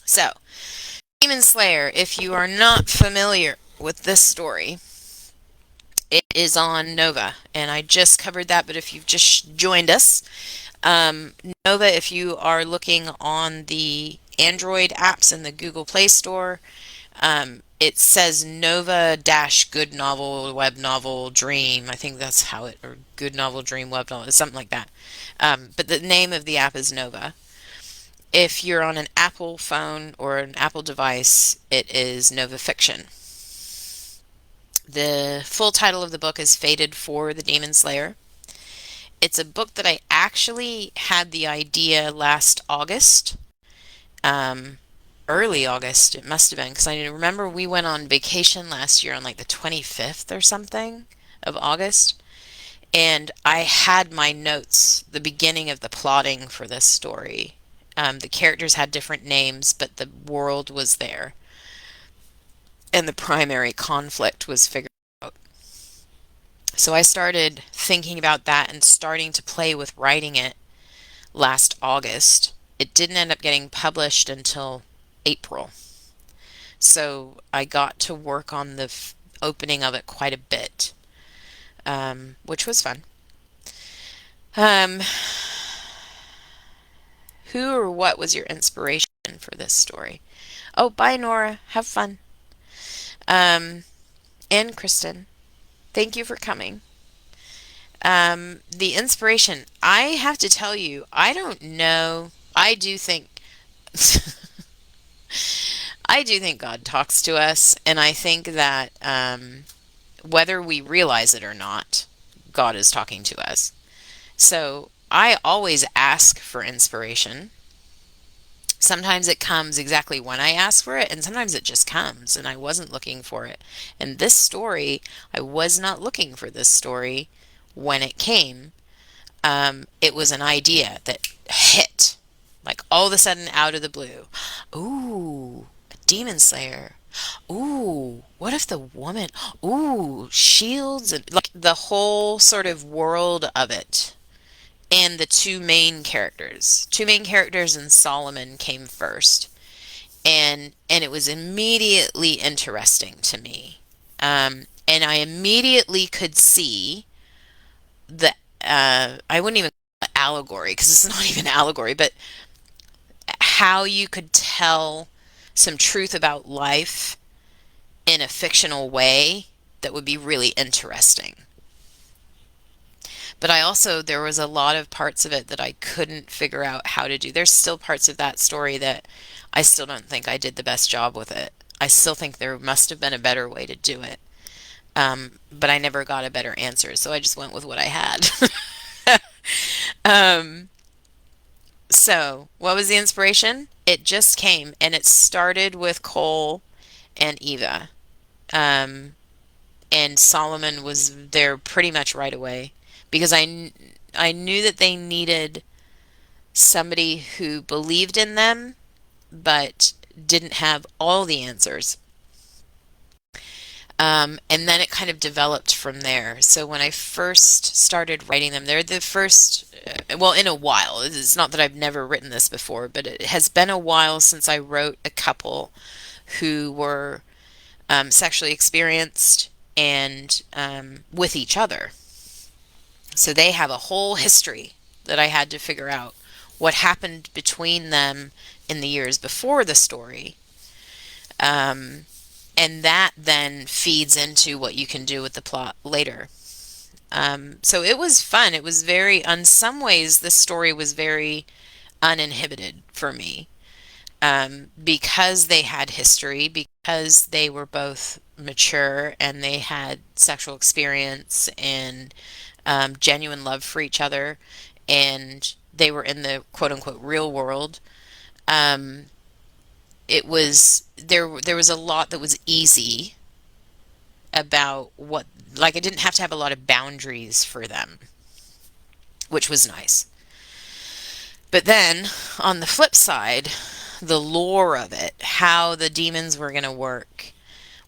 So, Demon Slayer, if you are not familiar with this story, it is on Nova, and I just covered that. But if you've just joined us, um, Nova, if you are looking on the Android apps in the Google Play Store, it says Nova dash Good Novel Web Novel Dream. I think that's how it, or Good Novel Dream Web Novel, something like that. But the name of the app is Nova. If you're on an Apple phone or an Apple device, it is Nova Fiction. The full title of the book is Fated for the Demon Slayer. It's a book that I actually had the idea last August, um, early August, it must have been, because I remember we went on vacation last year on like the 25th or something of August, and I had my notes, the beginning of the plotting for this story. The characters had different names, but the world was there, and the primary conflict was figured out. So I started thinking about that and starting to play with writing it last August. It didn't end up getting published until April. So I got to work on the opening of it quite a bit, which was fun. Um, who or what was your inspiration for this story? Oh, bye, Nora. Have fun. Um, and Kristen, thank you for coming. The inspiration, I have to tell you, I don't know. I do think God talks to us, and I think that whether we realize it or not, God is talking to us. So I always ask for inspiration. Sometimes it comes exactly when I ask for it, and sometimes it just comes, and I wasn't looking for it. And this story, I was not looking for this story when it came. It was an idea that hit, like all of a sudden out of the blue. Ooh, a demon slayer. Ooh, what if the woman? Ooh, shields and like the whole sort of world of it. And the two main characters. Two main characters and Solomon came first. And it was immediately interesting to me. And I immediately could see the I wouldn't even call it allegory because it's not even allegory, but how you could tell some truth about life in a fictional way that would be really interesting. But I also, there was a lot of parts of it that I couldn't figure out how to do. There's still parts of that story that I still don't think I did the best job with it. I still think there must have been a better way to do it. But I never got a better answer, so I just went with what I had. um, so, what was the inspiration? It just came, and it started with Cole and Eva. Um, and Solomon was there pretty much right away because I knew that they needed somebody who believed in them but didn't have all the answers. And then it kind of developed from there. So when I first started writing them, they're the first, well, in a while. It's not that I've never written this before, but it has been a while since I wrote a couple who were sexually experienced and with each other. So they have a whole history that I had to figure out what happened between them in the years before the story. Um, and that then feeds into what you can do with the plot later. So it was fun. It was very, in some ways, this story was very uninhibited for me because they had history, because they were both mature and they had sexual experience and genuine love for each other, and they were in the quote unquote real world. Um, it was there was a lot that was easy about what, like I didn't have to have a lot of boundaries for them, which was nice. But then on the flip side, the lore of it, how the demons were going to work,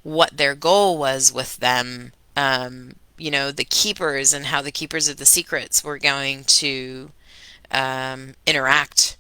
what their goal was with them, the keepers and how the keepers of the secrets were going to interact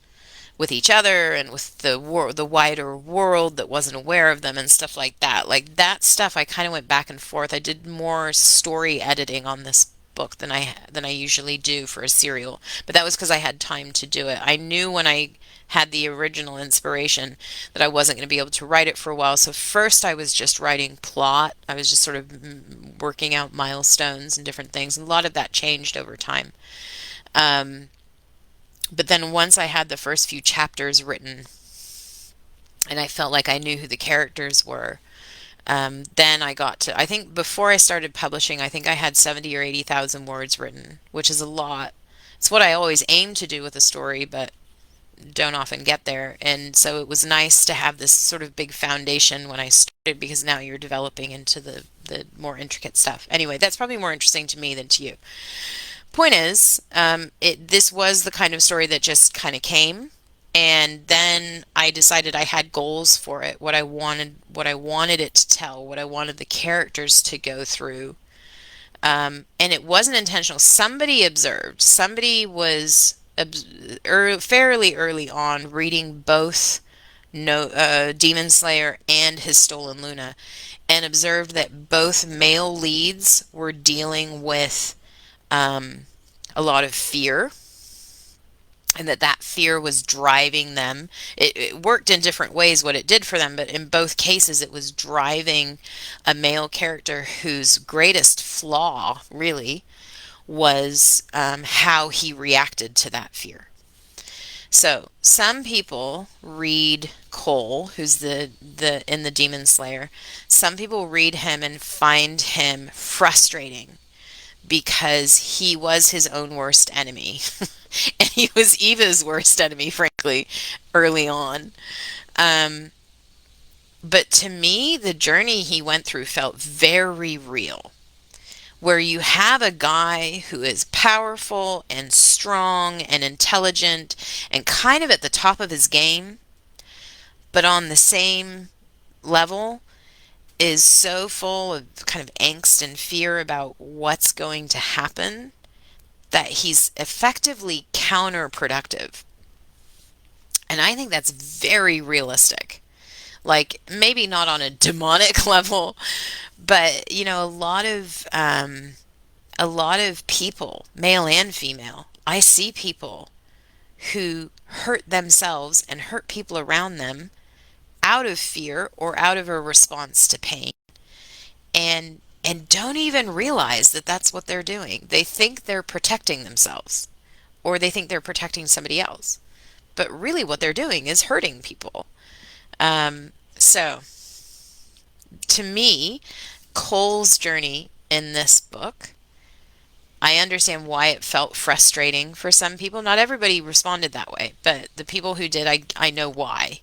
with each other and with the wider world that wasn't aware of them and stuff like that. Like that stuff I kind of went back and forth. I did more story editing on this book than I usually do for a serial, but that was because I had time to do it. I knew when I had the original inspiration that I wasn't going to be able to write it for a while. So first I was just writing plot. I was just sort of working out milestones and different things. And a lot of that changed over time. Um, but then once I had the first few chapters written and I felt like I knew who the characters were, then I got to, I think before I started publishing, I think I had 70 or 80,000 words written, which is a lot. It's what I always aim to do with a story, but don't often get there. And so it was nice to have this sort of big foundation when I started because now you're developing into the more intricate stuff. Anyway, that's probably more interesting to me than to you. Point is, this was the kind of story that just kind of came. And then I decided I had goals for it, what I wanted it to tell, what I wanted the characters to go through. And it wasn't intentional. Somebody observed. Somebody was fairly early on reading both Demon Slayer and His Stolen Luna and observed that both male leads were dealing with um, a lot of fear and that fear was driving them. It worked in different ways what it did for them, but in both cases it was driving a male character whose greatest flaw really was how he reacted to that fear. So some people read Cole, who's the in the Demon Slayer. Some people read him and find him frustrating because he was his own worst enemy. And he was Eva's worst enemy, frankly, early on. Um, but to me, the journey he went through felt very real, where you have a guy who is powerful and strong and intelligent and kind of at the top of his game, but on the same level is so full of kind of angst and fear about what's going to happen that he's effectively counterproductive. And I think that's very realistic. Like maybe not on a demonic level, but a lot of people, male and female, I see people who hurt themselves and hurt people around them out of fear or out of a response to pain and don't even realize that that's what they're doing. They think they're protecting themselves or they think they're protecting somebody else. But really what they're doing is hurting people. So to me, Cole's journey in this book, I understand why it felt frustrating for some people. Not everybody responded that way, but the people who did, I know why.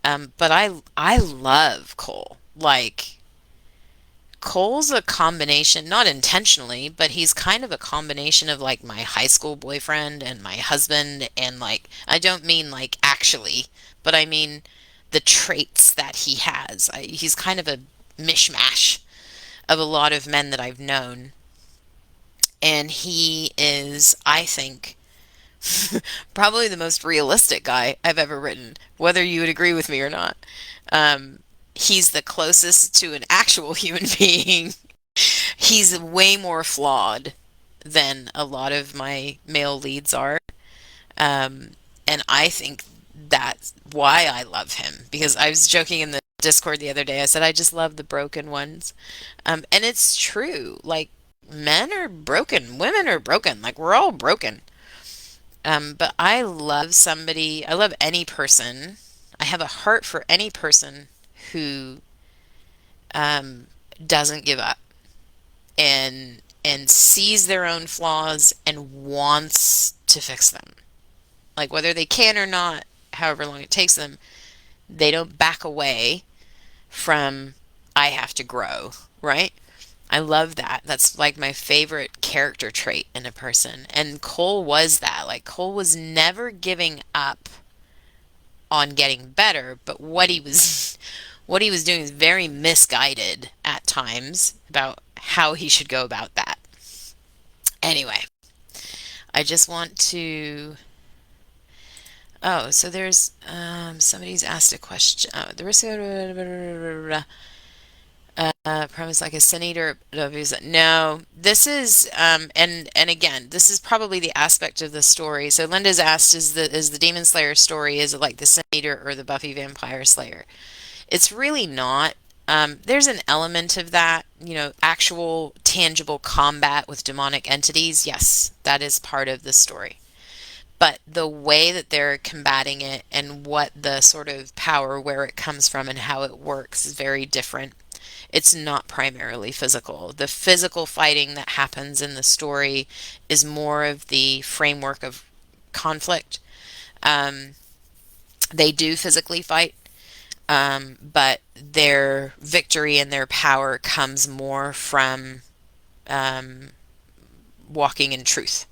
But I love Cole. Like Cole's a combination, not intentionally, but he's kind of a combination of like my high school boyfriend and my husband, and like I don't mean like actually, but I mean the traits that he has. He's kind of a mishmash of a lot of men that I've known. And he is, I think, probably the most realistic guy I've ever written, whether you would agree with me or not. Um, he's the closest to an actual human being. He's way more flawed than a lot of my male leads are. Um, and I think that's why I love him. Because I was joking in the Discord the other day. I said, I just love the broken ones. And it's true. Like, men are broken, women are broken. Like, we're all broken. But I love any person. I have a heart for any person who um, doesn't give up and sees their own flaws and wants to fix them. Like whether they can or not, however long it takes them, they don't back away from I have to grow, right? I love that. That's like my favorite character trait in a person. And Cole was that. Like Cole was never giving up on getting better, but what he was doing is very misguided at times about how he should go about that. Anyway, I just want to Oh, so there's somebody's asked a question. The risk premise like a sin eater. No, this is and again, this is probably the aspect of the story. So Linda's asked, is the Demon Slayer story, is it like the Sin Eater or the Buffy Vampire Slayer? It's really not. There's an element of that, actual tangible combat with demonic entities. Yes, that is part of the story. But the way that they're combating it and what the sort of power, where it comes from, and how it works is very different. It's not primarily physical. The physical fighting that happens in the story is more of the framework of conflict. Um, they do physically fight, but their victory and their power comes more from um, walking in truth.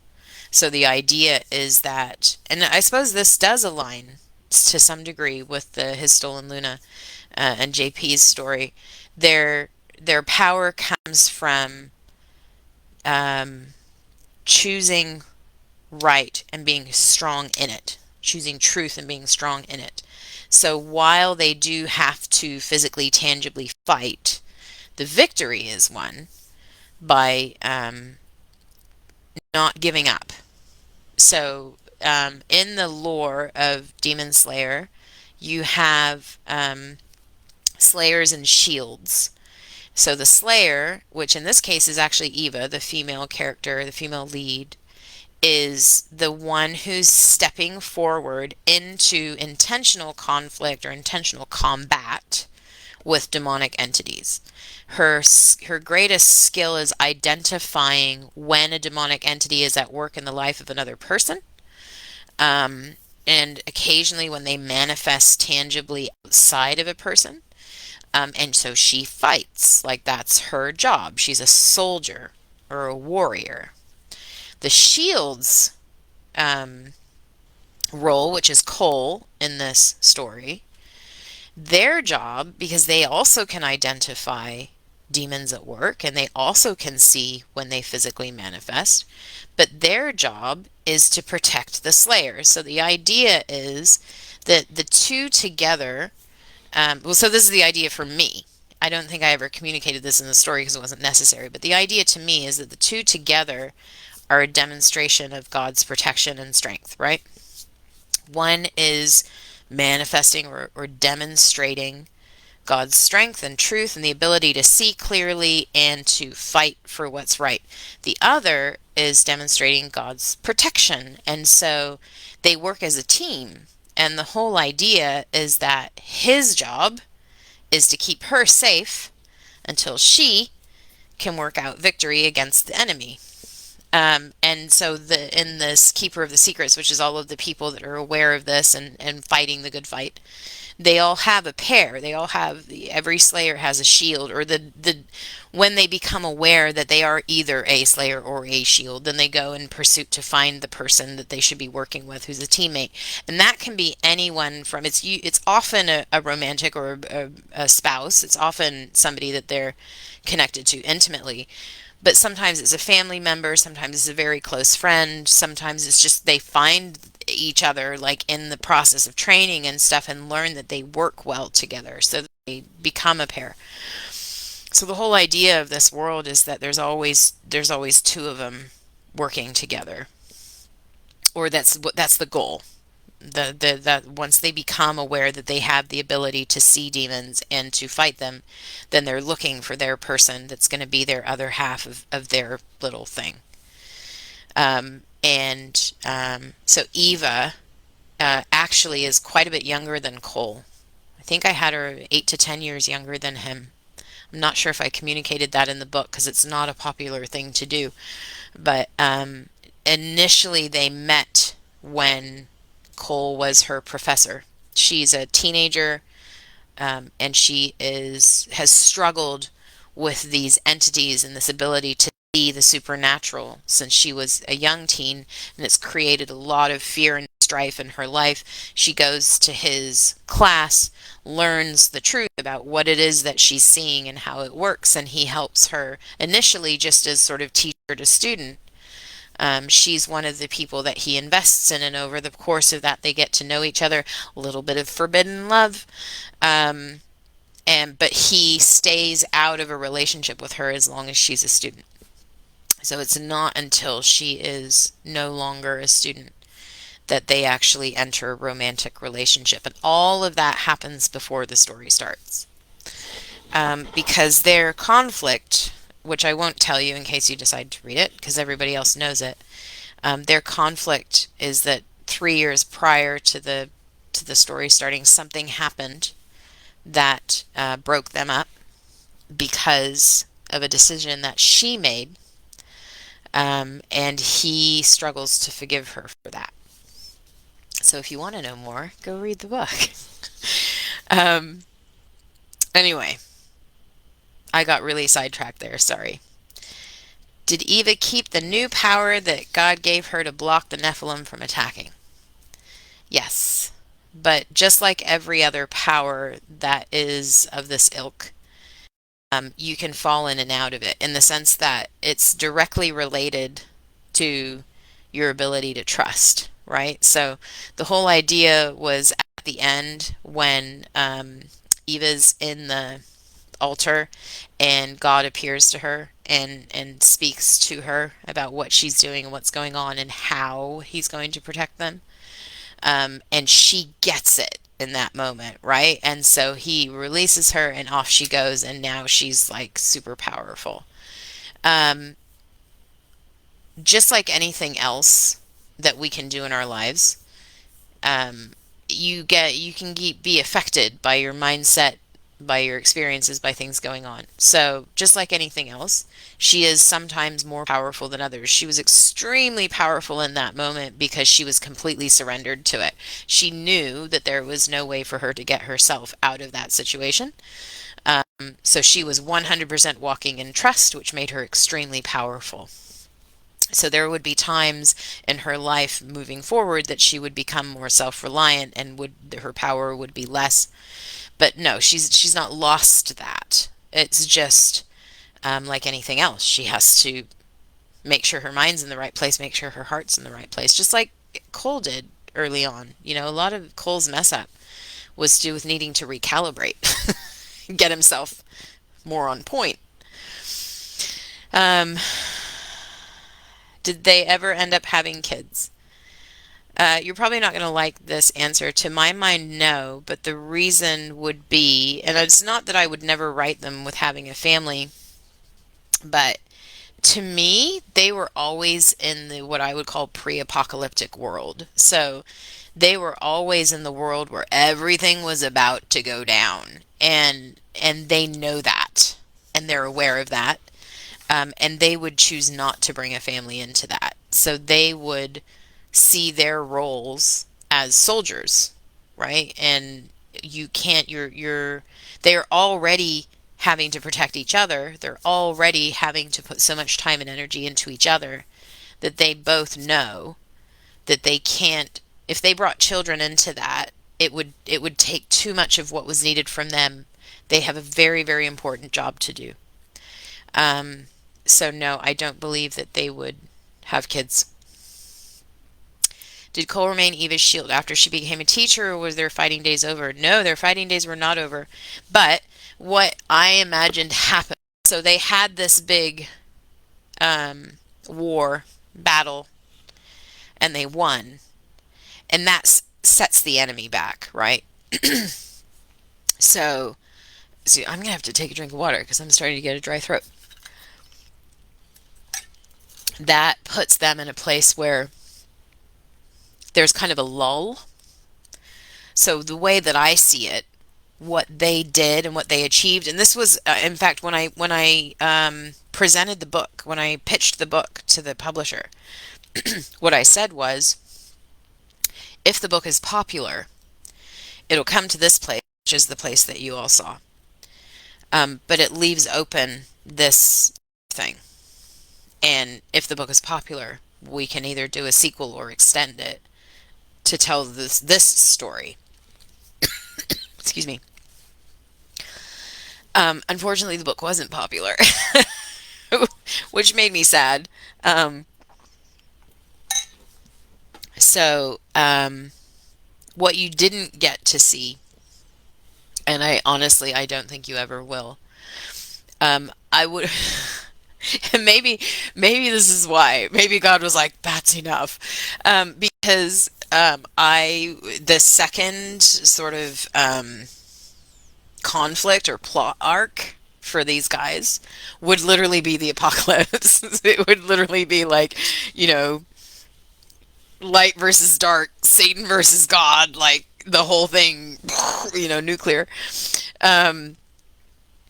So the idea is that, and I suppose this does align to some degree with the His Stolen Luna and JP's story. Their their power comes from um, choosing right and being strong in it, choosing truth and being strong in it. So while they do have to physically, tangibly fight, the victory is won by not giving up. So in the lore of Demon Slayer, you have slayers and shields. So the Slayer, which in this case is actually Eva, the female character, the female lead, is the one who's stepping forward into intentional conflict or intentional combat with demonic entities. Her greatest skill is identifying when a demonic entity is at work in the life of another person, um, and occasionally when they manifest tangibly outside of a person. And so she fights, like that's her job. She's a soldier or a warrior. The shield's um, role, which is Cole in this story, their job, because they also can identify demons at work and they also can see when they physically manifest, but their job is to protect the Slayer. So the idea is that the two together, well, so this is the idea for me. I don't think I ever communicated this in the story because it wasn't necessary, but the idea to me is that the two together are a demonstration of God's protection and strength, right? One is manifesting or demonstrating God's strength and truth and the ability to see clearly and to fight for what's right. The other is demonstrating God's protection. And so they work as a team. And the whole idea is that his job is to keep her safe until she can work out victory against the enemy. And so in this Keeper of the Secrets, which is all of the people that are aware of this and fighting the good fight, they all have a pair. They all have every Slayer has a shield, or the when they become aware that they are either a Slayer or a shield, then they go in pursuit to find the person that they should be working with, who's a teammate, and that can be anyone from it's often a romantic or a spouse. It's often somebody that they're connected to intimately, but sometimes it's a family member, sometimes it's a very close friend, sometimes it's just they find each other like in the process of training and stuff and learn that they work well together so that they become a pair. So the whole idea of this world is that there's always two of them working together, or that's the goal. That once they become aware that they have the ability to see demons and to fight them, then they're looking for their person that's going to be their other half of their little thing. And so Eva actually is quite a bit younger than Cole. I think I had her 8 to 10 years younger than him. I'm not sure if I communicated that in the book because it's not a popular thing to do. But initially they met when Cole was her professor. She's a teenager, and she has struggled with these entities and this ability to see the supernatural since she was a young teen, and it's created a lot of fear and strife in her life. She goes to his class, learns the truth about what it is that she's seeing and how it works, and he helps her initially just as sort of teacher to student, She's one of the people that he invests in, and over the course of that, they get to know each other. A little bit of forbidden love. Um, and but he stays out of a relationship with her as long as she's a student. So it's not until she is no longer a student that they actually enter a romantic relationship. And all of that happens before the story starts. Because their conflict, which I won't tell you in case you decide to read it, because everybody else knows it, their conflict is that 3 years prior to the story starting, something happened that broke them up because of a decision that she made, and he struggles to forgive her for that. So if you want to know more, go read the book. um, anyway, I got really sidetracked there. Sorry. Did Eva keep the new power that God gave her to block the Nephilim from attacking? Yes. But just like every other power that is of this ilk, you can fall in and out of it in the sense that it's directly related to your ability to trust, right? So the whole idea was at the end when Eva's in the altar and God appears to her and speaks to her about what she's doing and what's going on and how he's going to protect them. And she gets it in that moment, right? And so he releases her and off she goes, and now she's like super powerful. Um, just like anything else that we can do in our lives, um, you can be affected by your mindset, by your experiences, by things going on. So just like anything else, she is sometimes more powerful than others. She was extremely powerful in that moment because she was completely surrendered to it. She knew that there was no way for her to get herself out of that situation. So she was 100% walking in trust, which made her extremely powerful. So there would be times in her life moving forward that she would become more self-reliant and would her power would be less. But no, she's not lost that. It's just like anything else. She has to make sure her mind's in the right place, make sure her heart's in the right place, just like Cole did early on. You know, a lot of Cole's mess up was to do with needing to recalibrate, get himself more on point. Um, did they ever end up having kids? You're probably not going to like this answer. To my mind, no. But the reason would be, and it's not that I would never write them with having a family, but to me, they were always in the what I would call pre-apocalyptic world. So they were always in the world where everything was about to go down, and they know that, and they're aware of that, and they would choose not to bring a family into that. So they would see their roles as soldiers, right? And you can't they're already having to protect each other. They're already having to put so much time and energy into each other that they both know that they can't if they brought children into that, it would take too much of what was needed from them. They have a very, very important job to do. Um, so no, I don't believe that they would have kids. Did Cole remain Eva's shield after she became a teacher, or was their fighting days over? No, their fighting days were not over. But what I imagined happened, so they had this big war, battle, and they won. And that sets the enemy back, right? So, see, I'm going to have to take a drink of water because I'm starting to get a dry throat. That puts them in a place where there's kind of a lull. So the way that I see it, what they did and what they achieved, and this was, in fact, when I presented the book, when I pitched the book to the publisher, what I said was, if the book is popular, it'll come to this place, which is the place that you all saw. But it leaves open this thing. And if the book is popular, we can either do a sequel or extend it to tell this story. Excuse me. Unfortunately, the book wasn't popular, which made me sad. So, what you didn't get to see, and I honestly, I don't think you ever will. I would, and maybe this is why. Maybe God was like, that's enough, because the second sort of conflict or plot arc for these guys would literally be the apocalypse. It would literally be like, you know, light versus dark, Satan versus God, like the whole thing, nuclear. Um,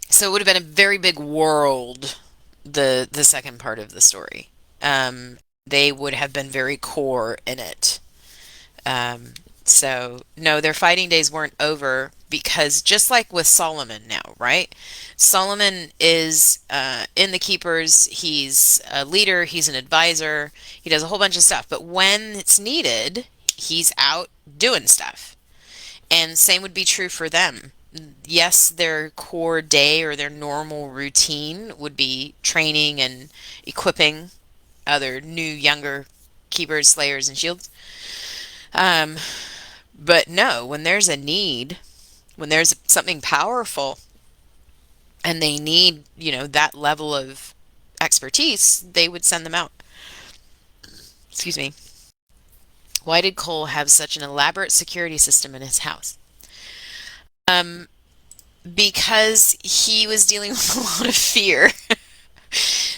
so it would have been a very big world, the second part of the story. They would have been very core in it. Um, so no, their fighting days weren't over because just like with Solomon now, right? Solomon is in the Keepers. He's a leader. He's an advisor. He does a whole bunch of stuff. But when it's needed, he's out doing stuff. And same would be true for them. Yes, their core day or their normal routine would be training and equipping other new, younger Keepers, Slayers, and Shields. Um, but no, when there's a need, when there's something powerful and they need, that level of expertise, they would send them out. Excuse me. Why did Cole have such an elaborate security system in his house? Um, because he was dealing with a lot of fear.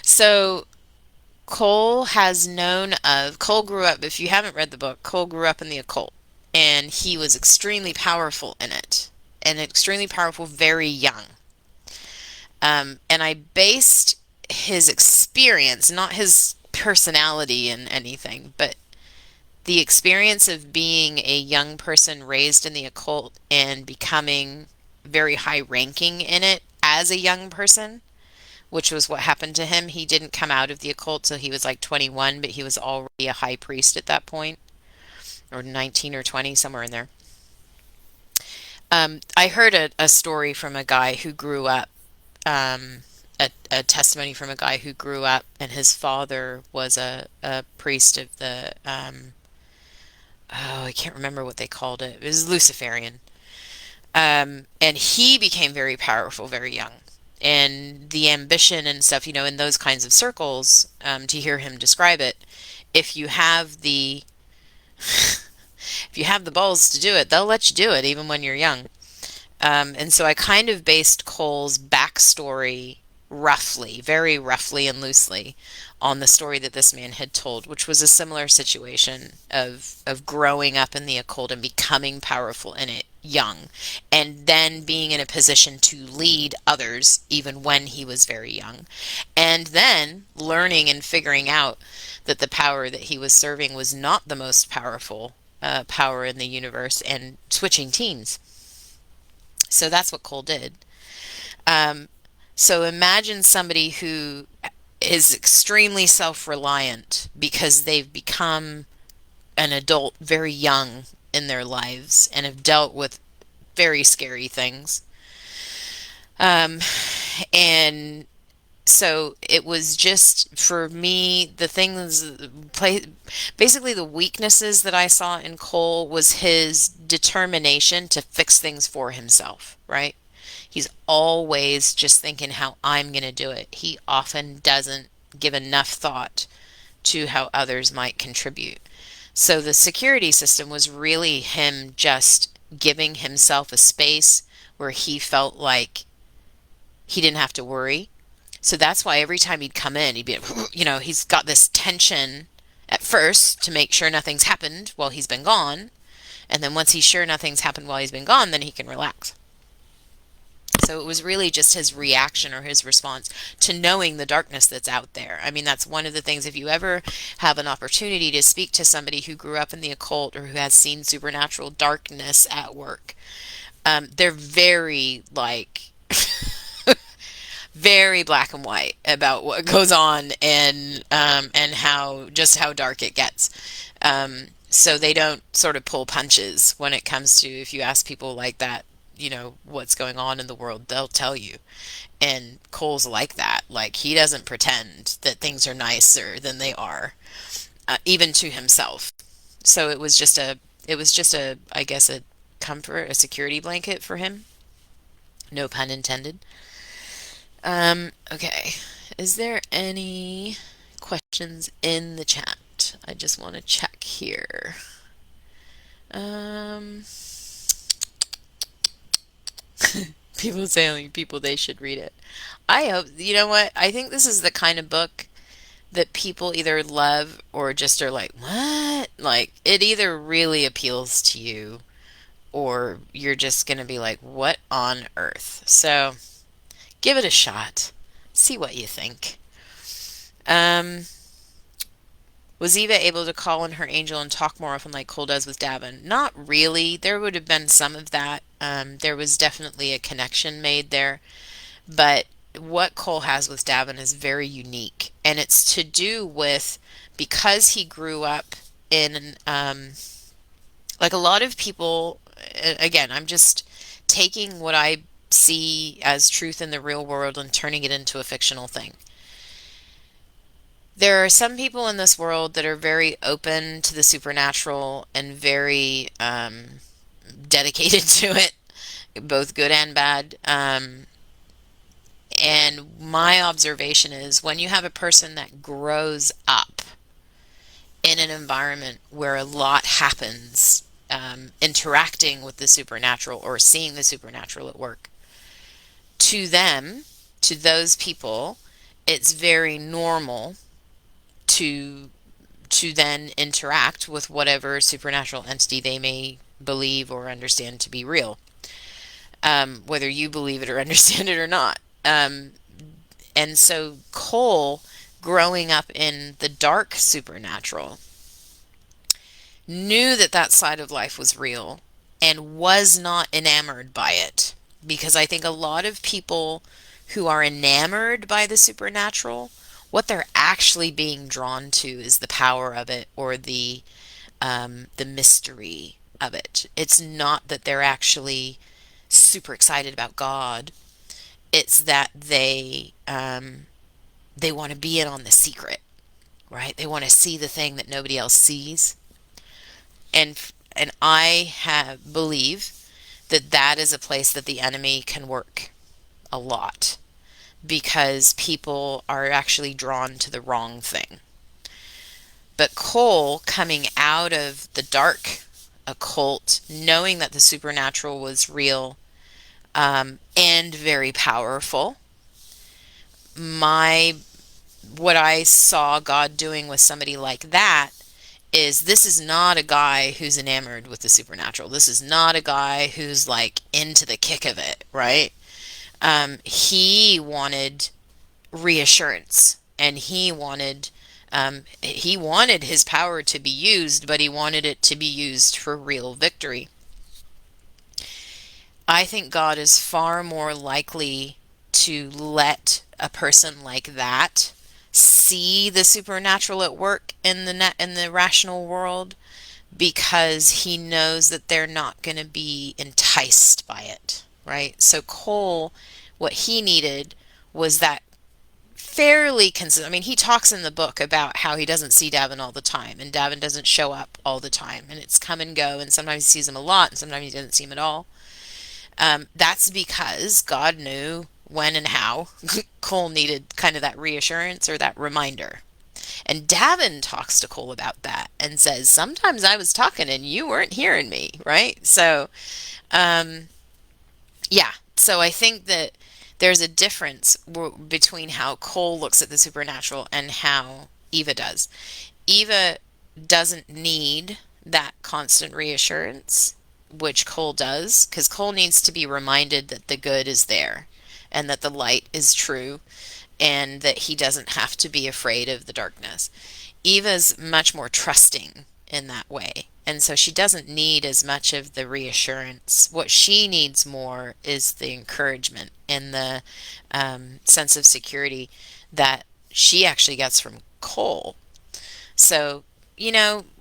So Cole grew up, if you haven't read the book, Cole grew up in the occult and he was extremely powerful in it and extremely powerful very young. And I based his experience, not his personality in anything, but the experience of being a young person raised in the occult and becoming very high ranking in it as a young person, which was what happened to him. He didn't come out of the occult till he was like 21, but he was already a high priest at that point, or 19 or 20, somewhere in there. I heard a story from a guy who grew up, a testimony from a guy who grew up, and his father was a priest of the, I can't remember what they called it. It was Luciferian. And he became very powerful very young. And the ambition and stuff, in those kinds of circles, to hear him describe it, if you have the if you have the balls to do it, they'll let you do it even when you're young. And so I kind of based Cole's backstory roughly, very roughly and loosely, on the story that this man had told, which was a similar situation of growing up in the occult and becoming powerful in it young, and then being in a position to lead others even when he was very young, and then learning and figuring out that the power that he was serving was not the most powerful power in the universe, and switching teams. So that's what Cole did. Um, so imagine somebody who is extremely self-reliant because they've become an adult very young in their lives and have dealt with very scary things. Um, and so it was just for me, the things, basically the weaknesses that I saw in Cole was his determination to fix things for himself, right? He's always just thinking how I'm going to do it. He often doesn't give enough thought to how others might contribute. So the security system was really him just giving himself a space where he felt like he didn't have to worry. So that's why every time he'd come in, he'd be, he's got this tension at first to make sure nothing's happened while he's been gone. And then once he's sure nothing's happened while he's been gone, then he can relax. So it was really just his reaction or his response to knowing the darkness that's out there. I mean, that's one of the things, if you ever have an opportunity to speak to somebody who grew up in the occult or who has seen supernatural darkness at work, they're very, like, very black and white about what goes on and how dark it gets. So they don't sort of pull punches when it comes to, if you ask people like that, what's going on in the world, they'll tell you. And Cole's like that. Like, he doesn't pretend that things are nicer than they are, even to himself. So it was just a I guess a comfort, a security blanket for him. No pun intended. Okay. Is there any questions in the chat? I just want to check here. Um, People saying people they should read it. I hope, you know what? I think this is the kind of book that people either love or just are like, what? Like, it either really appeals to you or you're just going to be like, what on earth? So give it a shot. See what you think. Um, was Eva able to call on her angel and talk more often like Cole does with Davin? Not really. There would have been some of that. There was definitely a connection made there. But what Cole has with Davin is very unique. And it's to do with because he grew up in, like a lot of people, again, I'm just taking what I see as truth in the real world and turning it into a fictional thing. There are some people in this world that are very open to the supernatural and very dedicated to it, both good and bad. And my observation is when you have a person that grows up in an environment where a lot happens, interacting with the supernatural or seeing the supernatural at work, to them, to those people, it's very normal to then interact with whatever supernatural entity they may believe or understand to be real, whether you believe it or understand it or not. And so Cole, growing up in the dark supernatural, knew that that side of life was real and was not enamored by it. Because I think a lot of people who are enamored by the supernatural, what they're actually being drawn to is the power of it or the mystery of it. It's not that they're actually super excited about God. It's that they want to be in on the secret, right? They want to see the thing that nobody else sees. And I have believe that that is a place that the enemy can work a lot because people are actually drawn to the wrong thing. But Cole, coming out of the dark occult, knowing that the supernatural was real, and very powerful, my what I saw God doing with somebody like that is this is not a guy who's enamored with the supernatural. This is not a guy who's like into the kick of it, right? He wanted reassurance and he wanted his power to be used, but he wanted it to be used for real victory. I think God is far more likely to let a person like that see the supernatural at work in the rational world because he knows that they're not going to be enticed by it, right? So Cole, what he needed was that fairly consistent. I mean, he talks in the book about how he doesn't see Davin all the time, and Davin doesn't show up all the time, and it's come and go, and sometimes he sees him a lot, and sometimes he doesn't see him at all. That's because God knew when and how Cole needed kind of that reassurance or that reminder. And Davin talks to Cole about that and says, sometimes I was talking and you weren't hearing me, right? So, um, yeah. So I think that there's a difference between how Cole looks at the supernatural and how Eva does. Eva doesn't need that constant reassurance, which Cole does, because Cole needs to be reminded that the good is there and that the light is true and that he doesn't have to be afraid of the darkness. Eva's much more trusting in that way. And so she doesn't need as much of the reassurance. What she needs more is the encouragement and the sense of security that she actually gets from Cole. So,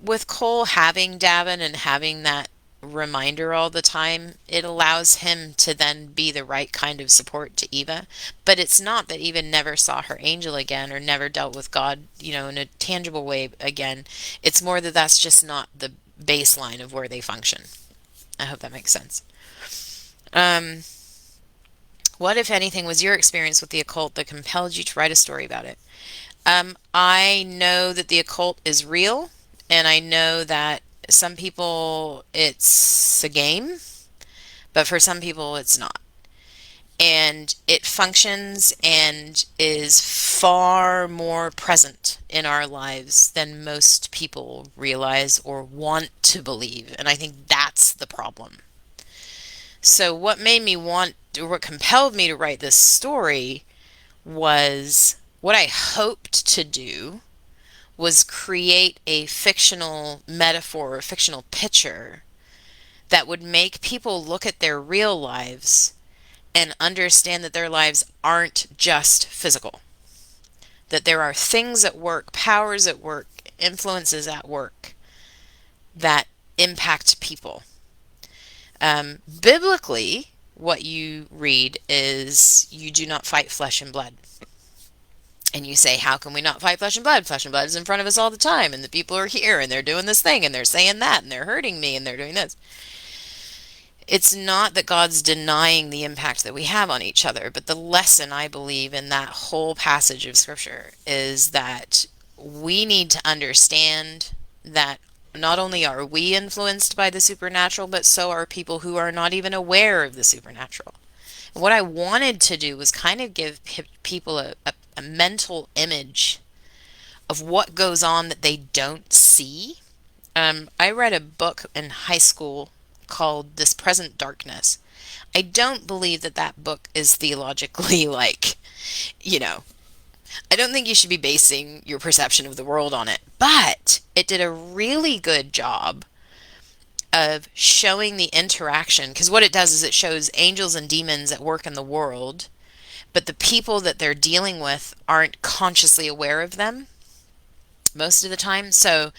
with Cole having Davin and having that reminder all the time, it allows him to then be the right kind of support to Eva. But it's not that Eva never saw her angel again or never dealt with God, in a tangible way again. It's more that that's just not the baseline of where they function. I hope that makes sense. Um, what, if anything, was your experience with the occult that compelled you to write a story about it? I know that the occult is real, and I know that some people it's a game, but for some people it's not. And it functions and is far more present in our lives than most people realize or want to believe. And I think that's the problem. So, what made me want, or what compelled me to write this story was what I hoped to do was create a fictional metaphor or fictional picture that would make people look at their real lives and understand that their lives aren't just physical, that there are things at work, powers at work, influences at work that impact people. Biblically, what you read is you do not fight flesh and blood. And you say, how can we not fight flesh and blood? Flesh and blood is in front of us all the time, and the people are here, and they're doing this thing, and they're saying that, and they're hurting me, and they're doing this. It's not that God's denying the impact that we have on each other, but the lesson, I believe, in that whole passage of Scripture is that we need to understand that not only are we influenced by the supernatural, but so are people who are not even aware of the supernatural. And what I wanted to do was kind of give people a mental image of what goes on that they don't see. I read a book in high school called This Present Darkness. I don't believe that that book is theologically I don't think you should be basing your perception of the world on it, but it did a really good job of showing the interaction, because what it does is it shows angels and demons at work in the world, but the people that they're dealing with aren't consciously aware of them most of the time. So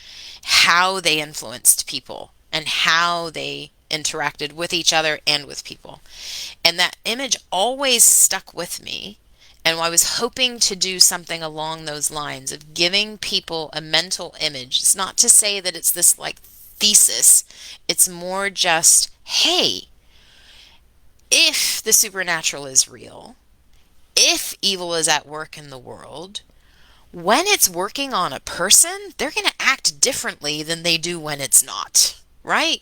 how they influenced people and how they interacted with each other and with people. And that image always stuck with me. And I was hoping to do something along those lines of giving people a mental image. It's not to say that it's this like thesis. It's more just, hey, if the supernatural is real, if evil is at work in the world, when it's working on a person, they're going to act differently than they do when it's not, right?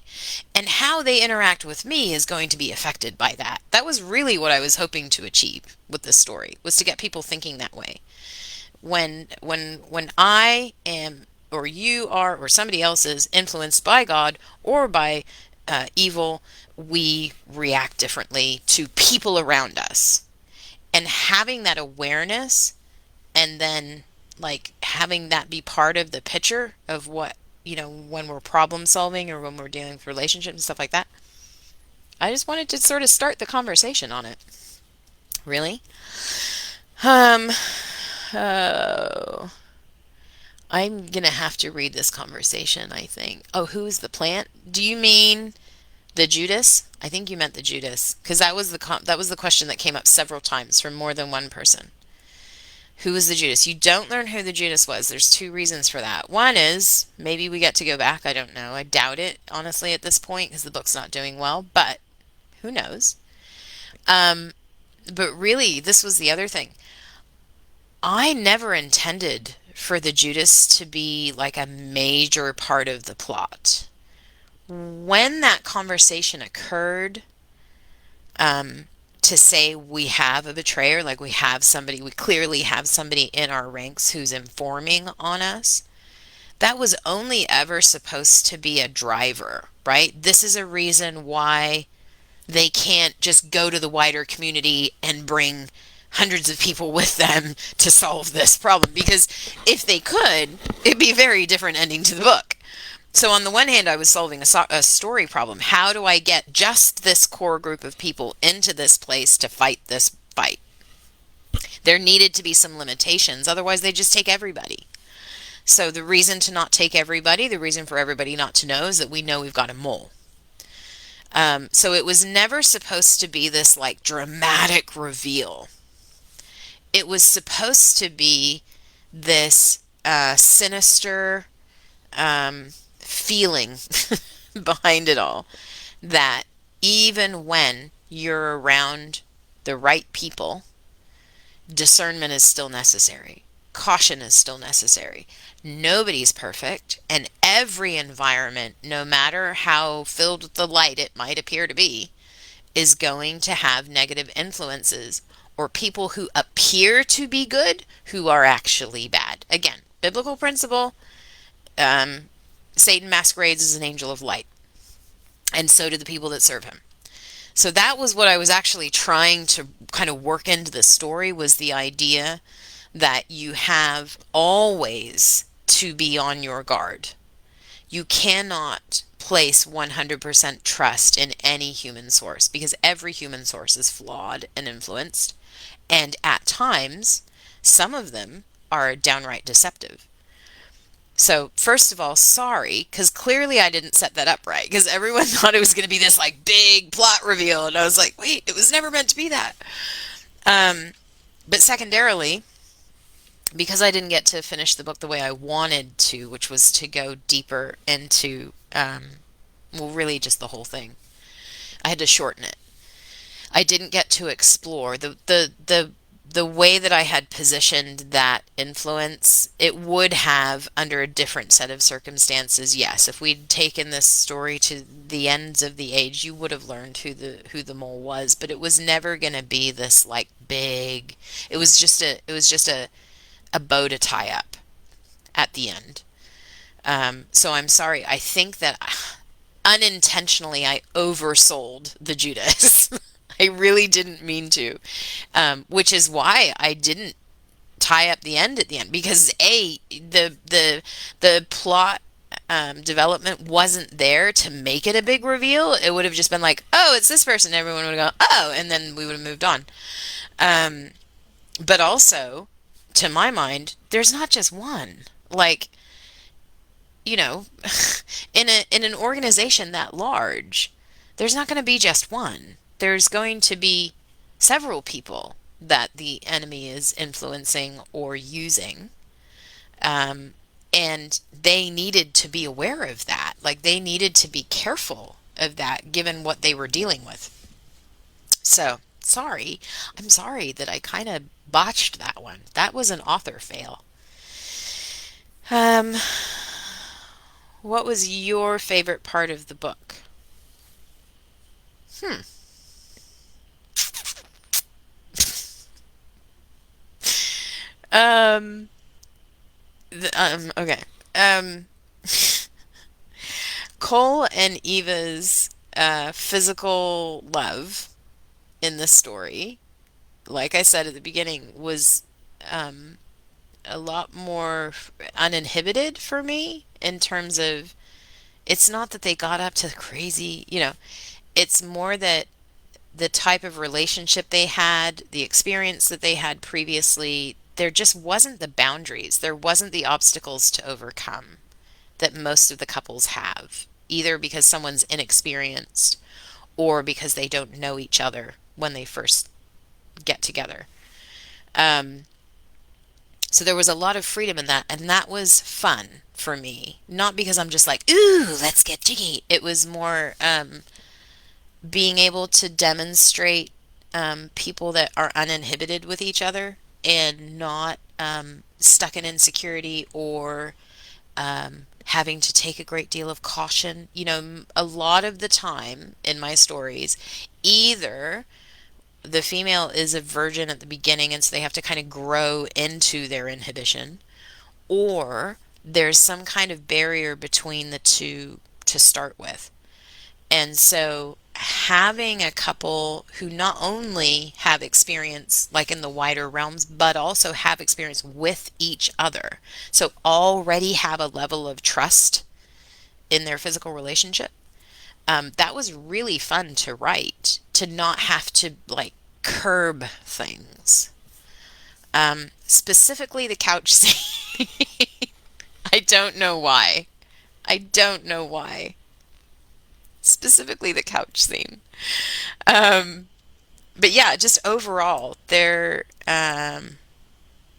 And how they interact with me is going to be affected by that. That was really what I was hoping to achieve with this story, was to get people thinking that way. When I am, or you are, or somebody else is influenced by God or by evil, we react differently to people around us. And having that awareness, and then like having that be part of the picture of what, when we're problem solving or when we're dealing with relationships and stuff like that. I just wanted to sort of start the conversation on it. Really? Oh, I'm gonna have to read this conversation, I think. Oh, who's the plant? Do you mean the Judas? I think you meant the Judas, because that was the question that came up several times from more than one person. Who was the Judas? You don't learn who the Judas was. There's two reasons for that. One is maybe we get to go back. I don't know. I doubt it, honestly, at this point, because the book's not doing well, but who knows? But really, this was the other thing. I never intended for the Judas to be like a major part of the plot. When that conversation occurred, to say we have a betrayer, like we clearly have somebody in our ranks who's informing on us, that was only ever supposed to be a driver, right? This is a reason why they can't just go to the wider community and bring hundreds of people with them to solve this problem, because if they could, it'd be a very different ending to the book. So on the one hand, I was solving a story problem. How do I get just this core group of people into this place to fight this fight? There needed to be some limitations, otherwise they just take everybody. So the reason to not take everybody, the reason for everybody not to know, is that we know we've got a mole. So it was never supposed to be this like dramatic reveal. It was supposed to be this sinister feeling behind it all, that even when you're around the right people, discernment is still necessary. Caution is still necessary. Nobody's perfect, and every environment, no matter how filled with the light it might appear to be, is going to have negative influences or people who appear to be good who are actually bad. Again, biblical principle, um, Satan masquerades as an angel of light, and so do the people that serve him. So that was what I was actually trying to kind of work into the story, was the idea that you have always to be on your guard. You cannot place 100% trust in any human source, because every human source is flawed and influenced, and at times, some of them are downright deceptive. So, first of all, sorry, because clearly I didn't set that up right, because everyone thought it was going to be this like big plot reveal, and I was like, wait, it was never meant to be that. Um, but secondarily, because I didn't get to finish the book the way I wanted to, which was to go deeper into, well, really just the whole thing, I had to shorten it. I didn't get to explore the way that I had positioned that influence. It would have, under a different set of circumstances, yes. If we'd taken this story to the ends of the age, you would have learned who the mole was. But it was never going to be this like big. It was just a bow to tie up at the end. So I'm sorry. I think that unintentionally I oversold the Judas. I really didn't mean to, which is why I didn't tie up the end at the end, because the plot development wasn't there to make it a big reveal. It would have just been like, oh, it's this person. Everyone would go, oh, and then we would have moved on. Um, but also, to my mind, there's not just one. Like, you know, in an organization that large, there's not going to be just one. There's going to be several people that the enemy is influencing or using. Um, and they needed to be aware of that. Like, they needed to be careful of that given what they were dealing with. So, sorry. I'm sorry that I kind of botched that one. That was an author fail. Um, what was your favorite part of the book? Hmm. Um, okay. Um, Cole and Eva's physical love in the story, like I said at the beginning, was um, a lot more uninhibited for me, in terms of, it's not that they got up to crazy, it's more that the type of relationship they had, the experience that they had previously, there just wasn't the boundaries, there wasn't the obstacles to overcome that most of the couples have, either because someone's inexperienced or because they don't know each other when they first get together. Um, so there was a lot of freedom in that, and that was fun for me. Not because I'm just like, ooh, let's get jiggy. It was more being able to demonstrate people that are uninhibited with each other, and not stuck in insecurity, or having to take a great deal of caution. A lot of the time in my stories, either the female is a virgin at the beginning, and so they have to kind of grow into their inhibition, or there's some kind of barrier between the two to start with. And so having a couple who not only have experience like in the wider realms, but also have experience with each other, so already have a level of trust in their physical relationship, that was really fun to write, to not have to like curb things. Specifically the couch scene. I don't know why. I don't know why. specifically the couch scene. Um, but yeah, just overall, their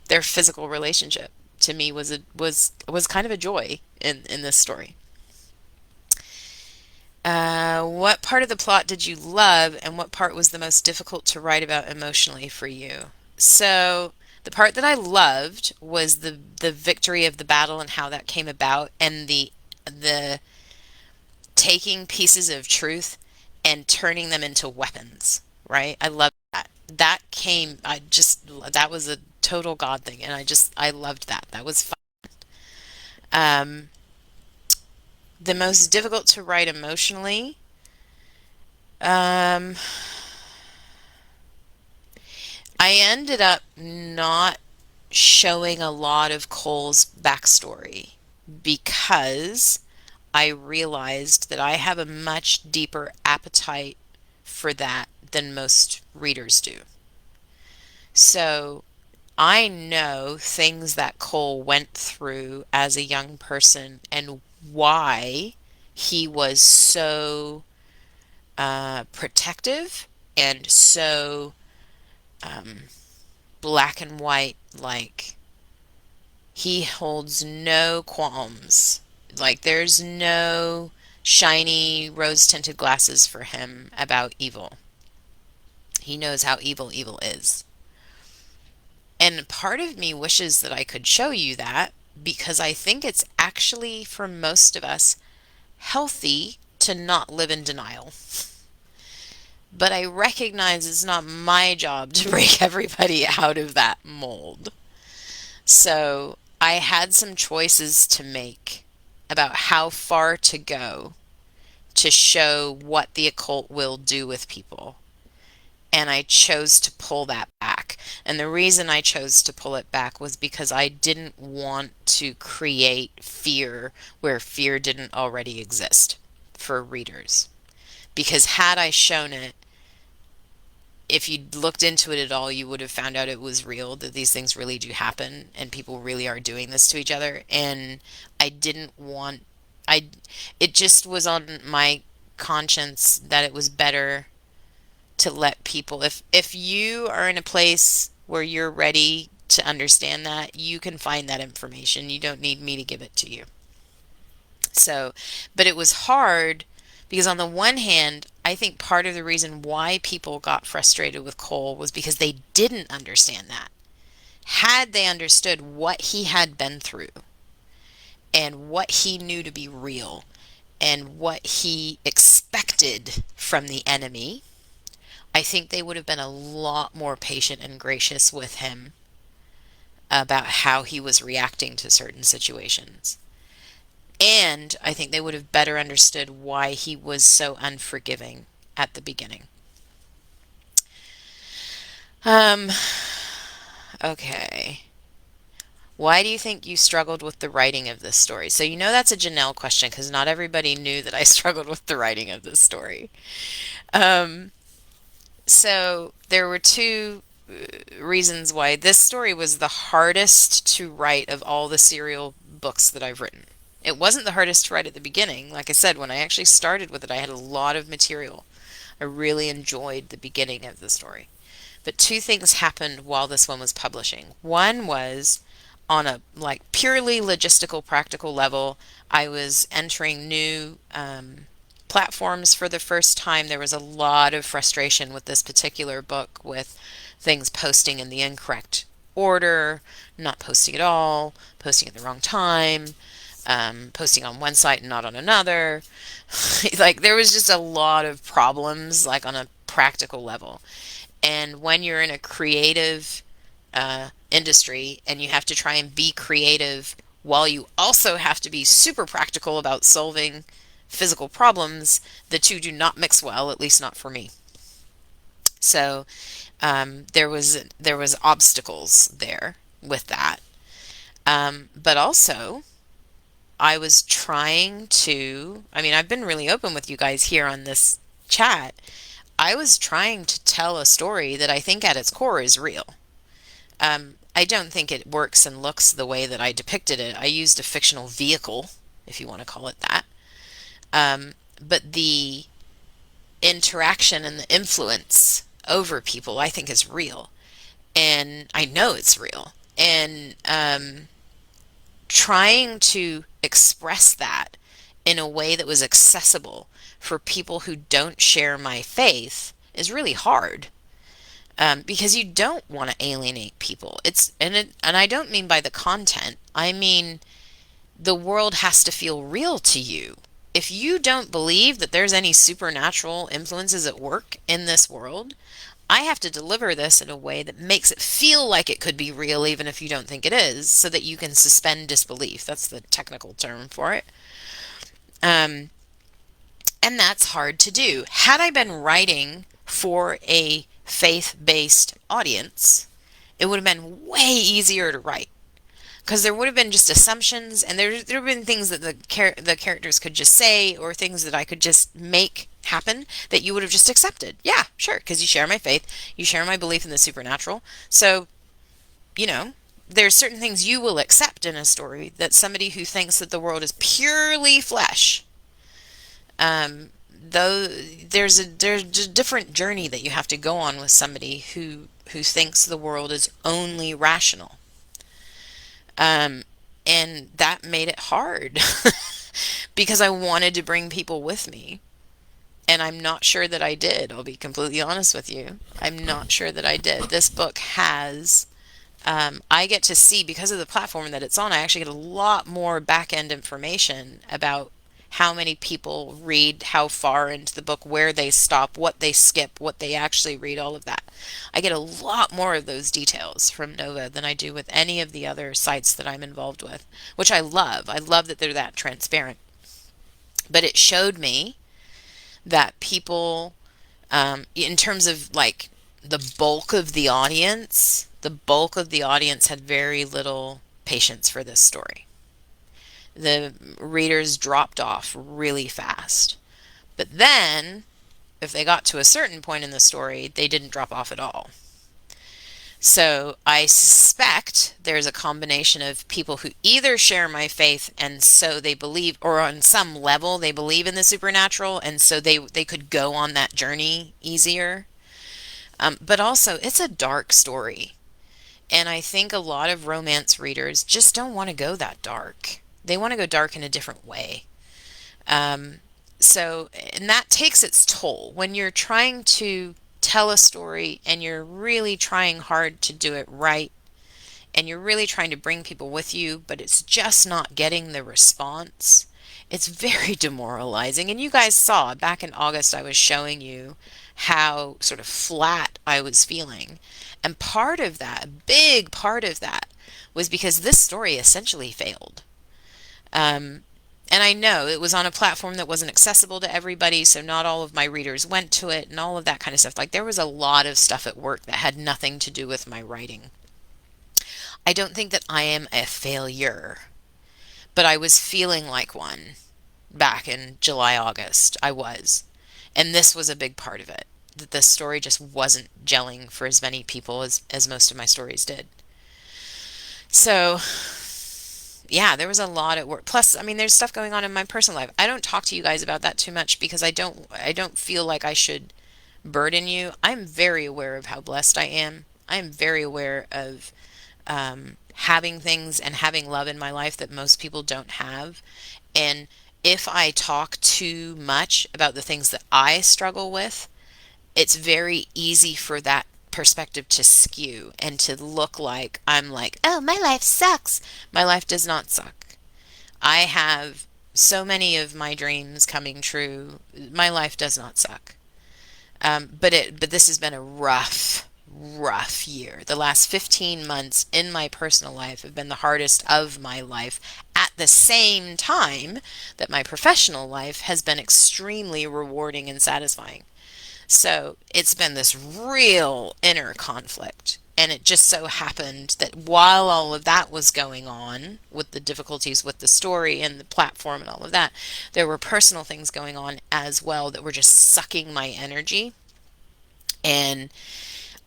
physical relationship to me was kind of a joy in this story. What part of the plot did you love, and what part was the most difficult to write about emotionally for you? So, the part that I loved was the victory of the battle and how that came about, and the taking pieces of truth and turning them into weapons, right? I love that. That was a total God thing, and I loved that. That was fun. Um, the most difficult to write emotionally. Um, I ended up not showing a lot of Cole's backstory because I realized that I have a much deeper appetite for that than most readers do. So I know things that Cole went through as a young person and why he was so protective and so um, black and white. Like, he holds no qualms. Like, there's no shiny rose tinted glasses for him about evil. He knows how evil is. And part of me wishes that I could show you that because I think it's actually, for most of us, healthy to not live in denial. But I recognize it's not my job to break everybody out of that mold. So I had some choices to make about how far to go to show what the occult will do with people. And I chose to pull that back. And the reason I chose to pull it back was because I didn't want to create fear where fear didn't already exist for readers. Because had I shown it, if you'd looked into it at all, you would have found out it was real, that these things really do happen and people really are doing this to each other. And I didn't want, I, it just was on my conscience that it was better to let people, if you are in a place where you're ready to understand that, you can find that information. You don't need me to give it to you. So, but it was hard because on the one hand, I think part of the reason why people got frustrated with Cole was because they didn't understand that. Had they understood what he had been through and what he knew to be real and what he expected from the enemy, I think they would have been a lot more patient and gracious with him about how he was reacting to certain situations. And I think they would have better understood why he was so unforgiving at the beginning. Um, okay. Why do you think you struggled with the writing of this story? So, that's a Janelle question because not everybody knew that I struggled with the writing of this story. Um, so, there were two reasons why this story was the hardest to write of all the serial books that I've written. It wasn't the hardest to write at the beginning. Like I said, when I actually started with it, I had a lot of material. I really enjoyed the beginning of the story. But two things happened while this one was publishing. One was on a like purely logistical, practical level. I was entering new platforms for the first time. There was a lot of frustration with this particular book with things posting in the incorrect order, not posting at all, posting at the wrong time, posting on one site and not on another. Like, there was just a lot of problems, like on a practical level. And when you're in a creative industry and you have to try and be creative while you also have to be super practical about solving physical problems, the two do not mix well, at least not for me. So there was obstacles there with that. But also, I was trying to, I mean, I've been really open with you guys here on this chat. I was trying to tell a story that I think at its core is real. I don't think it works and looks the way that I depicted it. I used a fictional vehicle, if you want to call it that. But the interaction and the influence over people, I think, is real. And I know it's real. And trying to express that in a way that was accessible for people who don't share my faith is really hard. Because you don't want to alienate people. And I don't mean by the content. I mean the world has to feel real to you. If you don't believe that there's any supernatural influences at work in this world, I have to deliver this in a way that makes it feel like it could be real, even if you don't think it is, so that you can suspend disbelief. That's the technical term for it. Um, and that's hard to do. Had I been writing for a faith-based audience, it would have been way easier to write because there would have been just assumptions, and there have been things that the characters could just say, or things that I could just make happen that you would have just accepted. Yeah, sure, because you share my faith, you share my belief in the supernatural. So, you know, there's certain things you will accept in a story that somebody who thinks that the world is purely flesh, though there's a different journey that you have to go on with somebody who thinks the world is only rational. Um, and that made it hard because I wanted to bring people with me. And I'm not sure that I did. I'll be completely honest with you. I'm not sure that I did. This book has, I get to see, because of the platform that it's on, I actually get a lot more back end information about how many people read, how far into the book, where they stop, what they skip, what they actually read, all of that. I get a lot more of those details from Nova than I do with any of the other sites that I'm involved with, which I love. I love that they're that transparent. But it showed me that people, in terms of like the bulk of the audience had very little patience for this story. The readers dropped off really fast. But then, if they got to a certain point in the story, they didn't drop off at all. So I suspect there's a combination of people who either share my faith and so they believe, or on some level they believe in the supernatural, and so they could go on that journey easier. But also, it's a dark story. And I think a lot of romance readers just don't want to go that dark. They want to go dark in a different way. Um, and that takes its toll when you're trying to tell a story and you're really trying hard to do it right and you're really trying to bring people with you, but it's just not getting the response. It's very demoralizing. And you guys saw back in August, I was showing you how sort of flat I was feeling. And part of that, a big part of that, was because this story essentially failed. Um, and I know it was on a platform that wasn't accessible to everybody, so not all of my readers went to it and all of that kind of stuff. Like there was a lot of stuff at work that had nothing to do with my writing. I don't think that I am a failure, but I was feeling like one back in July, August. I was. And this was a big part of it. That the story just wasn't gelling for as many people as most of my stories did. So yeah, there was a lot at work. Plus, I mean, there's stuff going on in my personal life. I don't talk to you guys about that too much because I don't feel like I should burden you. I'm very aware of how blessed I am. I am very aware of having things and having love in my life that most people don't have. And if I talk too much about the things that I struggle with, it's very easy for that perspective to skew and to look like I'm like, oh, my life sucks. My life does not suck. I have so many of my dreams coming true. My life does not suck. But this has been a rough year. The last 15 months in my personal life have been the hardest of my life at the same time that my professional life has been extremely rewarding and satisfying. So it's been this real inner conflict. And it just so happened that while all of that was going on, with the difficulties with the story and the platform and all of that, there were personal things going on as well that were just sucking my energy. And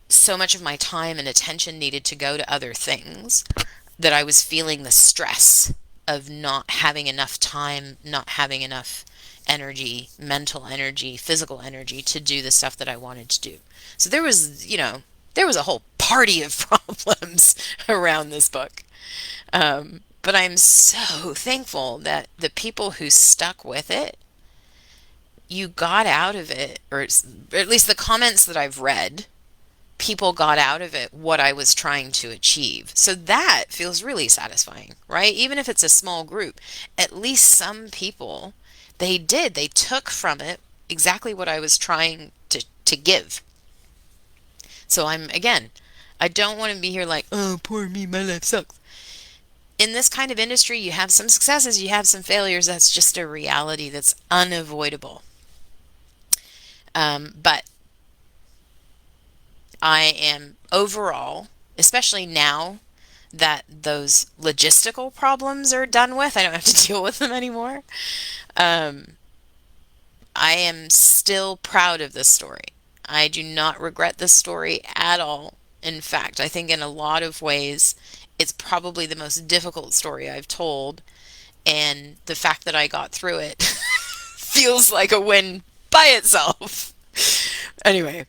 so much of my time and attention needed to go to other things that I was feeling the stress of not having enough time, not having enough energy, mental energy, physical energy to do the stuff that I wanted to do. So there was a whole party of problems around this book. But I'm so thankful that the people who stuck with it, you got out of it, or at least the comments that I've read, people got out of it what I was trying to achieve. So that feels really satisfying, right? Even if it's a small group, at least some people, they took from it exactly what I was trying to give. So again, I don't want to be here like, oh, poor me, my life sucks. In this kind of industry, you have some successes, you have some failures. That's just a reality that's unavoidable. But I am overall, especially now that those logistical problems are done with, I don't have to deal with them anymore. Um, I am still proud of this story. I do not regret this story at all. In fact, I think in a lot of ways, it's probably the most difficult story I've told, and the fact that I got through it feels like a win by itself. Anyway,